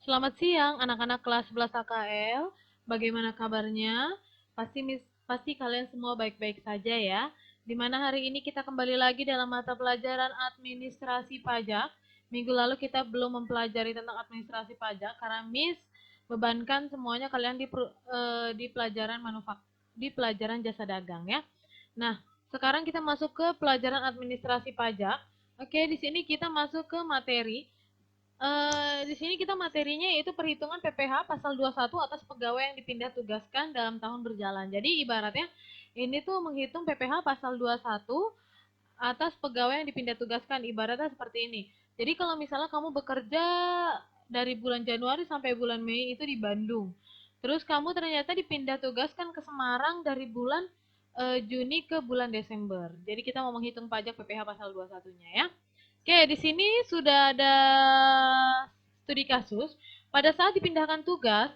Selamat siang anak-anak kelas 11 AKL. Bagaimana kabarnya? Pasti kalian semua baik-baik saja ya. Dimana hari ini kita kembali lagi dalam mata pelajaran administrasi pajak. Minggu lalu kita belum mempelajari tentang administrasi pajak karena Miss bebankan semuanya kalian di pelajaran di pelajaran jasa dagang ya. Nah, sekarang kita masuk ke pelajaran administrasi pajak. Oke, di sini kita masuk ke materi. Di sini kita materinya yaitu perhitungan PPh pasal 21 atas pegawai yang dipindah tugaskan dalam tahun berjalan. Jadi ibaratnya ini tuh menghitung PPh pasal 21 atas pegawai yang dipindah tugaskan. Ibaratnya seperti ini. Jadi kalau misalnya kamu bekerja dari bulan Januari sampai bulan Mei itu di Bandung. Terus kamu ternyata dipindah tugaskan ke Semarang dari bulan Juni ke bulan Desember. Jadi kita mau menghitung pajak PPh pasal 21-nya ya. Oke, di sini sudah ada studi kasus. Pada saat dipindahkan tugas,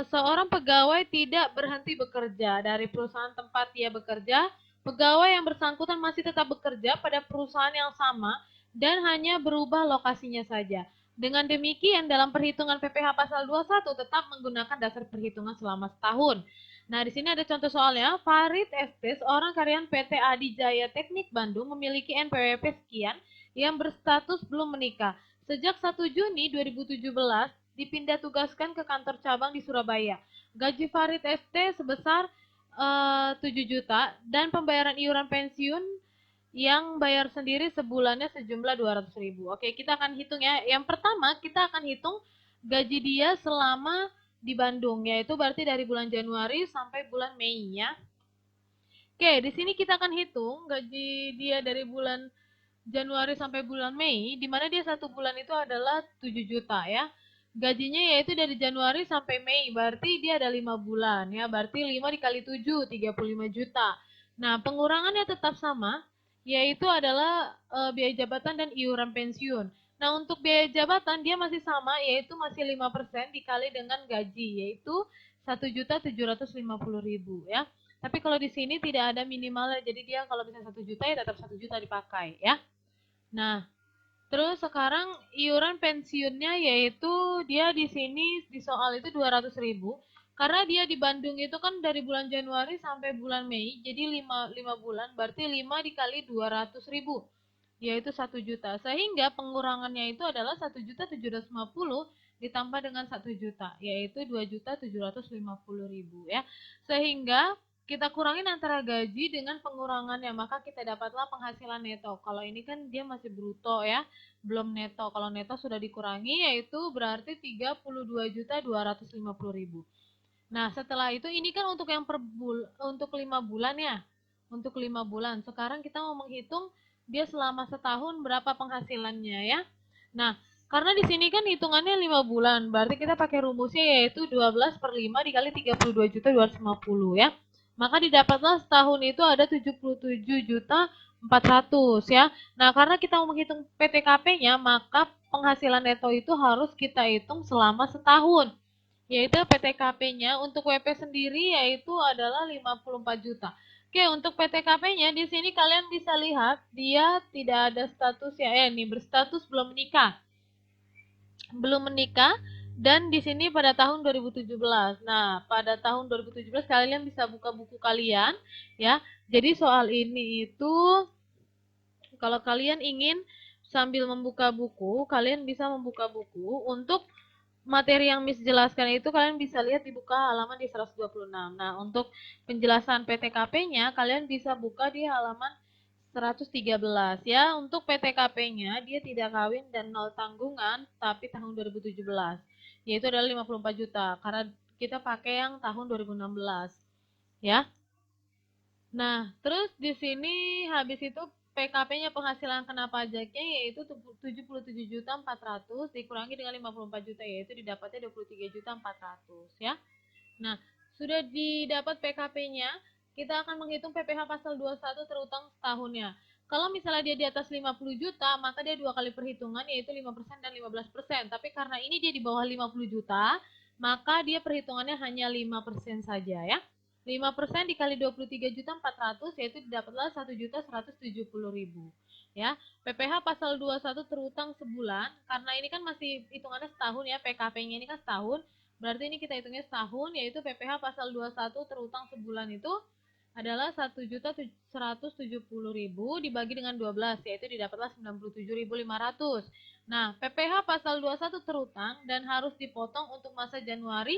seorang pegawai tidak berhenti bekerja dari perusahaan tempat dia bekerja. Pegawai yang bersangkutan masih tetap bekerja pada perusahaan yang sama dan hanya berubah lokasinya saja. Dengan demikian, dalam perhitungan PPh pasal 21 tetap menggunakan dasar perhitungan selama setahun. Nah, di sini ada contoh soalnya. Farid ST, seorang karyawan PT Adijaya Teknik Bandung, memiliki NPWP sekian yang berstatus belum menikah. Sejak 1 Juni 2017, dipindah tugaskan ke kantor cabang di Surabaya. Gaji Farid ST sebesar 7 juta dan pembayaran iuran pensiun yang bayar sendiri sebulannya sejumlah 200.000. Oke, kita akan hitung ya. Yang pertama, kita akan hitung gaji dia selama di Bandung, yaitu berarti dari bulan Januari sampai bulan Mei ya. Oke, di sini kita akan hitung gaji dia dari bulan Januari sampai bulan Mei, di mana dia satu bulan itu adalah 7 juta ya. Gajinya yaitu dari Januari sampai Mei, berarti dia ada 5 bulan ya, berarti 5 dikali 7, 35 juta. Nah, pengurangannya tetap sama, yaitu adalah biaya jabatan dan iuran pensiun. Nah, untuk biaya jabatan dia masih sama, yaitu masih 5% dikali dengan gaji, yaitu 1.750.000 ya. Tapi kalau di sini tidak ada minimalnya, jadi dia kalau bisa 1 juta ya tetap 1 juta dipakai ya. Nah, terus sekarang iuran pensiunnya yaitu dia di sini di soal itu 200.000 karena dia di Bandung itu kan dari bulan Januari sampai bulan Mei, jadi 5 bulan berarti 5 dikali 200.000 yaitu 1 juta. Sehingga pengurangannya itu adalah 1.750.000 ditambah dengan 1 juta yaitu 2.750.000 ya. Sehingga kita kurangin antara gaji dengan pengurangannya, maka kita dapatlah penghasilan neto. Kalau ini kan dia masih bruto ya, belum neto. Kalau neto sudah dikurangi yaitu berarti 32.250.000. Nah, setelah itu ini kan untuk yang untuk 5 bulan ya. Untuk 5 bulan. Sekarang kita mau menghitung dia selama setahun berapa penghasilannya ya. Nah, karena di sini kan hitungannya 5 bulan, berarti kita pakai rumusnya yaitu 12 per 5 dikali 32.250 ya. Maka didapatlah setahun itu ada 77.400 ya. Nah, karena kita mau menghitung PTKP-nya, maka penghasilan neto itu harus kita hitung selama setahun. Yaitu PTKP-nya untuk WP sendiri yaitu adalah 54 juta. Oke, untuk PTKP-nya di sini kalian bisa lihat dia tidak ada status ya, ini berstatus belum menikah. Belum menikah dan di sini pada tahun 2017. Nah, pada tahun 2017 kalian bisa buka buku kalian ya. Jadi soal ini itu kalau kalian ingin sambil membuka buku, kalian bisa membuka buku untuk materi yang Miss jelaskan itu kalian bisa lihat dibuka halaman di 126. Nah, untuk penjelasan PTKP-nya kalian bisa buka di halaman 113 ya. Untuk PTKP-nya dia tidak kawin dan nol tanggungan tapi tahun 2017. Yaitu adalah 54 juta karena kita pakai yang tahun 2016 ya. Nah, terus di sini habis itu PKP-nya penghasilan kena pajaknya yaitu 77.400 dikurangi dengan 54 juta yaitu didapatnya 23.400 ya. Nah, sudah didapat PKP-nya, kita akan menghitung PPh pasal 21 terutang setahunnya. Kalau misalnya dia di atas 50 juta, maka dia dua kali perhitungan yaitu 5% dan 15%. Tapi karena ini dia di bawah 50 juta, maka dia perhitungannya hanya 5% saja ya. 5% dikali 23.400.000 yaitu didapatlah 1.170.000 ya. PPh pasal 21 terutang sebulan, karena ini kan masih hitungannya setahun ya, PKP-nya ini kan setahun, berarti ini kita hitungnya setahun, yaitu PPh pasal 21 terutang sebulan itu adalah 1.170.000 dibagi dengan 12, yaitu didapatlah 97.500. Nah, PPh pasal 21 terutang dan harus dipotong untuk masa Januari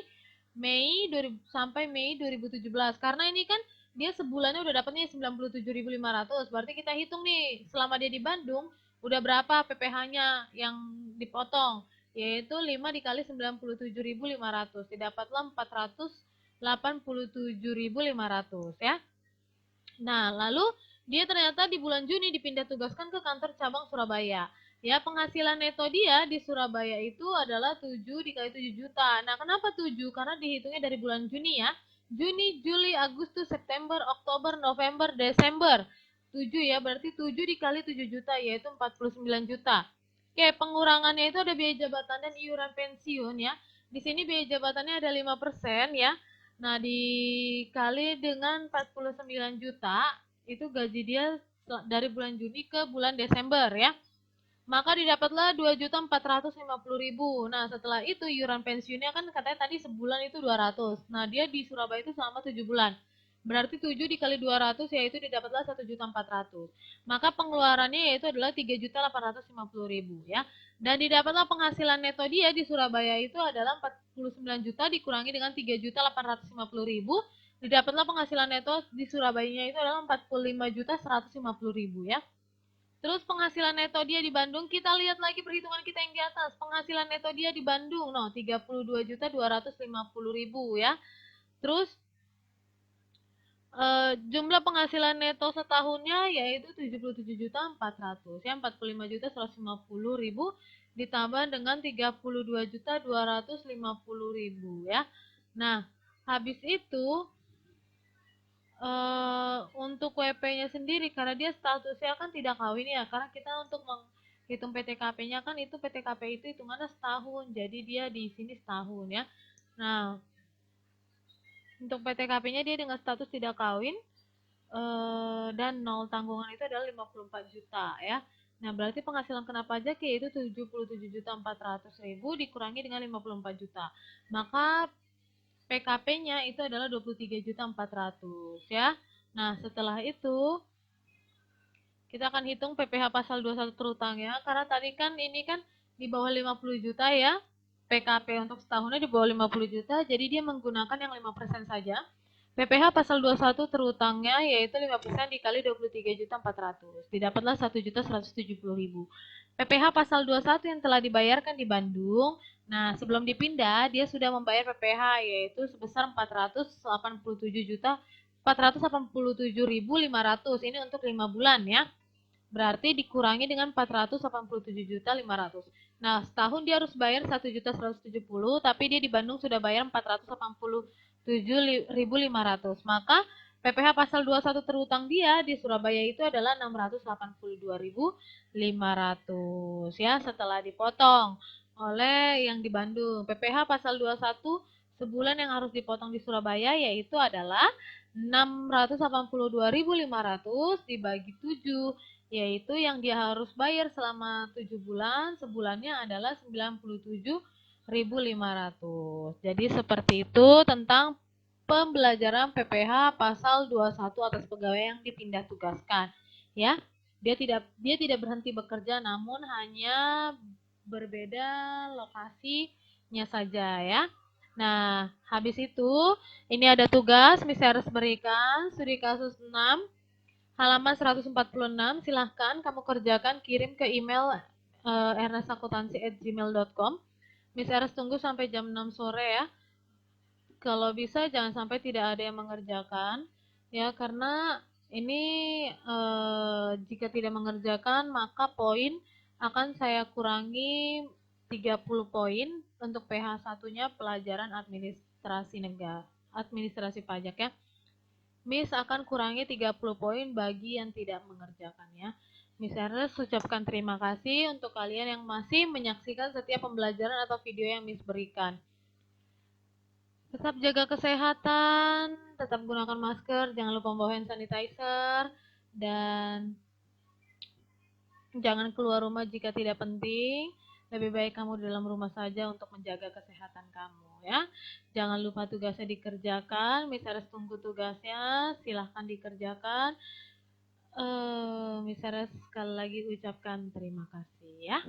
sampai Mei 2017. Karena ini kan dia sebulannya udah dapatnya 97.500. Berarti kita hitung nih selama dia di Bandung udah berapa PPh-nya yang dipotong, yaitu 5 dikali 97.500, didapatlah 487.500 ya. Nah, lalu dia ternyata di bulan Juni dipindah tugaskan ke kantor cabang Surabaya. Ya, penghasilan neto dia di Surabaya itu adalah 7 dikali 7 juta. Nah, kenapa 7? Karena dihitungnya dari bulan Juni ya. Juni, Juli, Agustus, September, Oktober, November, Desember. 7 ya, berarti 7 dikali 7 juta yaitu 49 juta. Oke, pengurangannya itu ada biaya jabatan dan iuran pensiun ya. Di sini biaya jabatannya ada 5% ya. Nah, dikali dengan 49 juta, itu gaji dia dari bulan Juni ke bulan Desember ya. Maka didapatlah 2.450.000. Nah, setelah itu iuran pensiunnya kan katanya tadi sebulan itu 200. Nah, dia di Surabaya itu selama 7 bulan. Berarti 7 dikali 200 yaitu didapatlah 1.400. Maka pengeluarannya yaitu adalah 3.850.000 ya. Dan didapatlah penghasilan neto dia di Surabaya itu adalah 49 juta dikurangi dengan 3.850.000. Didapatlah penghasilan neto di Surabaya itu adalah 45.150.000 ya. Terus penghasilan neto dia di Bandung, kita lihat lagi perhitungan kita yang di atas. Penghasilan neto dia di Bandung, 32.250.000 ya. Terus jumlah penghasilan neto setahunnya yaitu 77.400 ya, 45.150.000 ditambah dengan 32.250.000 ya. Nah, habis itu untuk WP-nya sendiri karena dia statusnya kan tidak kawin ya, karena kita untuk menghitung PTKP-nya kan itu PTKP itu hitungannya setahun, jadi dia di sini setahun ya. Nah, untuk PTKP-nya dia dengan status tidak kawin dan nol tanggungan itu adalah 54 juta ya. Nah, berarti penghasilan kena pajak yaitu 77.400.000 dikurangi dengan 54 juta. Maka PKP-nya itu adalah 23.400 ya. Nah, setelah itu kita akan hitung PPh pasal 21 terutang ya. Karena tadi kan ini kan di bawah 50 juta ya. PKP untuk setahunnya di bawah 50 juta, jadi dia menggunakan yang 5% saja. PPh pasal 21 terutangnya yaitu 5% dikali 23.400. Didapatlah 1.170.000. PPh pasal 21 yang telah dibayarkan di Bandung. Nah, sebelum dipindah dia sudah membayar PPh yaitu sebesar 487.500. Ini untuk 5 bulan ya. Berarti dikurangi dengan 487.500. Nah, setahun dia harus bayar 1.170.000, tapi dia di Bandung sudah bayar 487.500. Maka PPh pasal 21 terutang dia di Surabaya itu adalah 682.500 ya, setelah dipotong oleh yang di Bandung. PPh pasal 21 sebulan yang harus dipotong di Surabaya yaitu adalah 682.500 dibagi 7, yaitu yang dia harus bayar selama 7 bulan, sebulannya adalah 97.500. Jadi seperti itu tentang pembelajaran PPh pasal 21 atas pegawai yang dipindah tugaskan. Ya, dia tidak berhenti bekerja, namun hanya berbeda lokasinya saja ya. Nah, habis itu ini ada tugas Miss harus berikan studi kasus 6 halaman 146. Silahkan kamu kerjakan, kirim ke email ernestakutansi@gmail.com. Miss Eres tunggu sampai jam 6 sore ya. Kalau bisa jangan sampai tidak ada yang mengerjakan ya, karena ini jika tidak mengerjakan maka poin akan saya kurangi 30 poin untuk PH 1-nya pelajaran administrasi pajak ya. Miss akan kurangi 30 poin bagi yang tidak mengerjakan ya. Miss Ernest ucapkan terima kasih untuk kalian yang masih menyaksikan setiap pembelajaran atau video yang Miss berikan. Tetap jaga kesehatan, tetap gunakan masker, jangan lupa membawa hand sanitizer, dan jangan keluar rumah jika tidak penting. Lebih baik kamu di dalam rumah saja untuk menjaga kesehatan kamu ya. Jangan lupa tugasnya dikerjakan, misalnya tunggu tugasnya, silahkan dikerjakan. Misalnya sekali lagi ucapkan terima kasih ya.